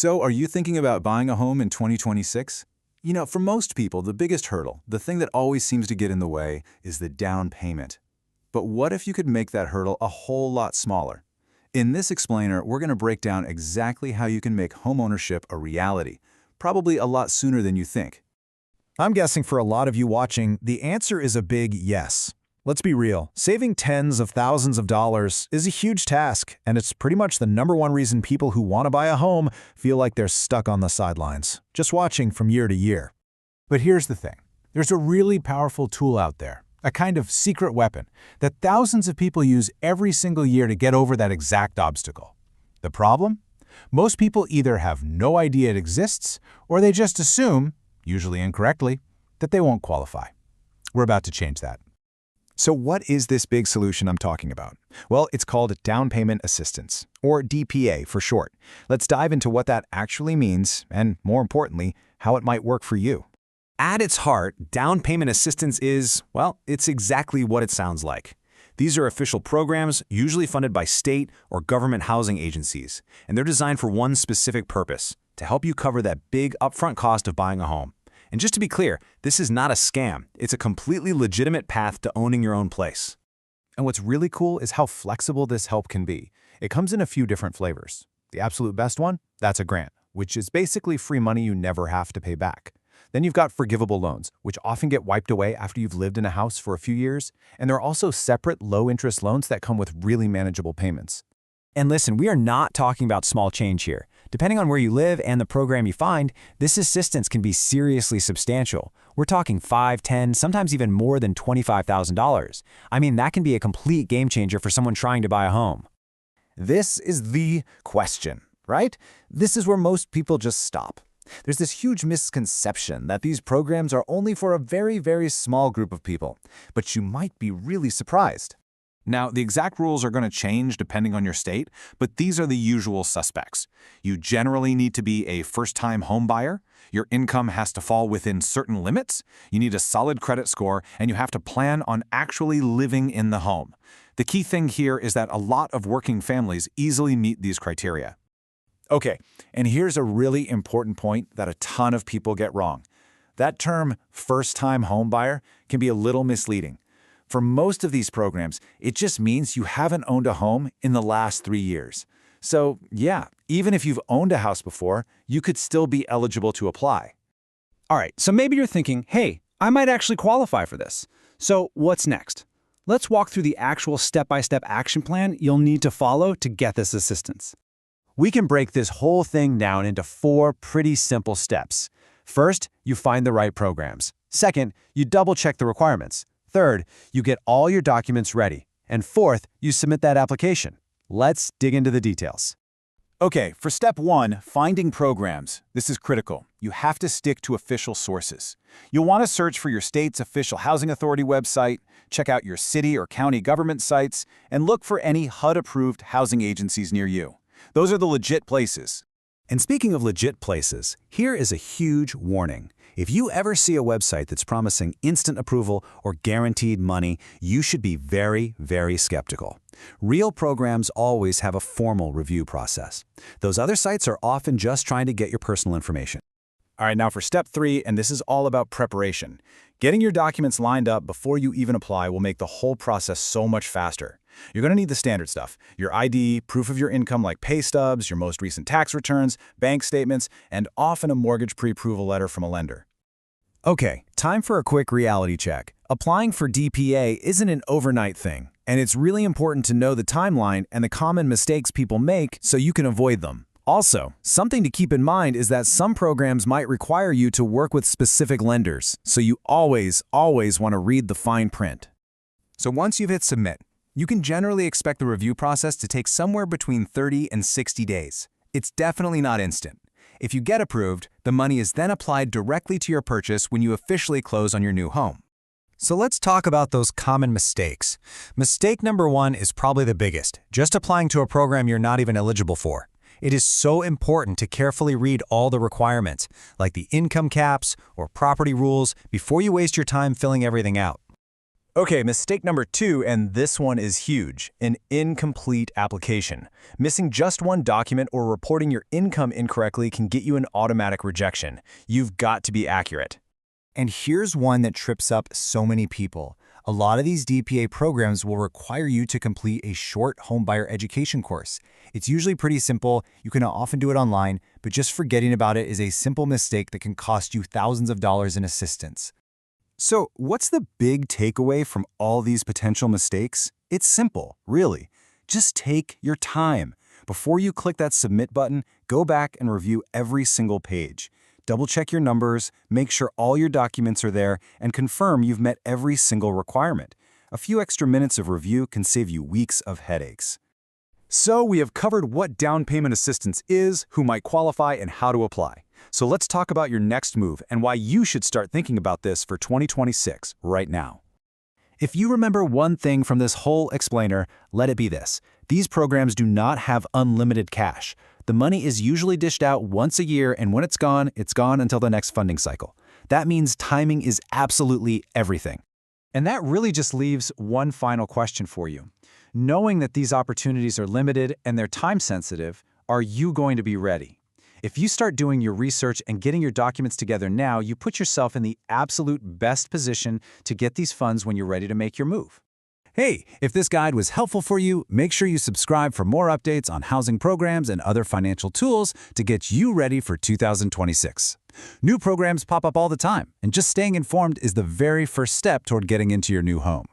So, are you thinking about buying a home in 2026? For most people, the biggest hurdle, the thing that always seems to get in the way, is the down payment. But what if you could make that hurdle a whole lot smaller? In this explainer, we're going to break down exactly how you can make homeownership a reality, probably a lot sooner than you think. I'm guessing for a lot of you watching, the answer is a big yes. Let's be real, saving tens of thousands of dollars is a huge task, and it's pretty much the #1 reason people who want to buy a home feel like they're stuck on the sidelines, just watching from year to year. But here's the thing. There's a really powerful tool out there, a kind of secret weapon that thousands of people use every single year to get over that exact obstacle. The problem? Most people either have no idea it exists, or they just assume, usually incorrectly, that they won't qualify. We're about to change that. So what is this big solution I'm talking about? Well, it's called Down Payment Assistance, or DPA for short. Let's dive into what that actually means, and more importantly, how it might work for you. At its heart, down payment assistance is, well, it's exactly what it sounds like. These are official programs, usually funded by state or government housing agencies, and they're designed for one specific purpose: to help you cover that big upfront cost of buying a home. And just to be clear, this is not a scam. It's a completely legitimate path to owning your own place. And what's really cool is how flexible this help can be. It comes in a few different flavors. The absolute best one, that's a grant, which is basically free money you never have to pay back. Then you've got forgivable loans, which often get wiped away after you've lived in a house for a few years. And there are also separate low-interest loans that come with really manageable payments. And listen, we are not talking about small change here. Depending on where you live and the program you find, this assistance can be seriously substantial. We're talking $5, $10, sometimes even more than $25,000. I mean, that can be a complete game changer for someone trying to buy a home. This is the question, right? This is where most people just stop. There's this huge misconception that these programs are only for a very, very small group of people, but you might be really surprised. Now, the exact rules are going to change depending on your state, but these are the usual suspects. You generally need to be a first-time home buyer, your income has to fall within certain limits, you need a solid credit score, and you have to plan on actually living in the home. The key thing here is that a lot of working families easily meet these criteria. Okay, and here's a really important point that a ton of people get wrong. That term, first-time home buyer, can be a little misleading. For most of these programs, it just means you haven't owned a home in the last 3 years. So, yeah, even if you've owned a house before, you could still be eligible to apply. All right, so maybe you're thinking, hey, I might actually qualify for this. So what's next? Let's walk through the actual step-by-step action plan you'll need to follow to get this assistance. We can break this whole thing down into 4 pretty simple steps. First, you find the right programs. Second, you double-check the requirements. Third, you get all your documents ready. And fourth, you submit that application. Let's dig into the details. Okay, for step 1, finding programs. This is critical. You have to stick to official sources. You'll want to search for your state's official housing authority website, check out your city or county government sites, and look for any HUD-approved housing agencies near you. Those are the legit places. And speaking of legit places, here is a huge warning. If you ever see a website that's promising instant approval or guaranteed money, you should be very, very skeptical. Real programs always have a formal review process. Those other sites are often just trying to get your personal information. All right, now for step 3, and this is all about preparation. Getting your documents lined up before you even apply will make the whole process so much faster. You're going to need the standard stuff: your ID, proof of your income like pay stubs, your most recent tax returns, bank statements, and often a mortgage pre-approval letter from a lender. Okay, time for a quick reality check. Applying for DPA isn't an overnight thing, and it's really important to know the timeline and the common mistakes people make so you can avoid them. Also, something to keep in mind is that some programs might require you to work with specific lenders, so you always want to read the fine print. So once you've hit submit, you can generally expect the review process to take somewhere between 30 and 60 days. It's definitely not instant. If you get approved, the money is then applied directly to your purchase when you officially close on your new home. So let's talk about those common mistakes. Mistake number 1 is probably the biggest, just applying to a program you're not even eligible for. It is so important to carefully read all the requirements, like the income caps or property rules, before you waste your time filling everything out. Okay, mistake number 2, and this one is huge, an incomplete application. Missing just one document or reporting your income incorrectly can get you an automatic rejection. You've got to be accurate. And here's one that trips up so many people. A lot of these DPA programs will require you to complete a short homebuyer education course. It's usually pretty simple, you can often do it online, but just forgetting about it is a simple mistake that can cost you thousands of dollars in assistance. So, what's the big takeaway from all these potential mistakes? It's simple, really. Just take your time. Before you click that submit button, go back and review every single page. Double-check your numbers, make sure all your documents are there, and confirm you've met every single requirement. A few extra minutes of review can save you weeks of headaches. So we have covered what down payment assistance is, who might qualify, and how to apply. So let's talk about your next move and why you should start thinking about this for 2026 right now. If you remember one thing from this whole explainer, let it be this. These programs do not have unlimited cash. The money is usually dished out once a year, and when it's gone until the next funding cycle. That means timing is absolutely everything. And that really just leaves one final question for you. Knowing that these opportunities are limited and they're time-sensitive, are you going to be ready? If you start doing your research and getting your documents together now, you put yourself in the absolute best position to get these funds when you're ready to make your move. Hey, if this guide was helpful for you, make sure you subscribe for more updates on housing programs and other financial tools to get you ready for 2026. New programs pop up all the time, and just staying informed is the very first step toward getting into your new home.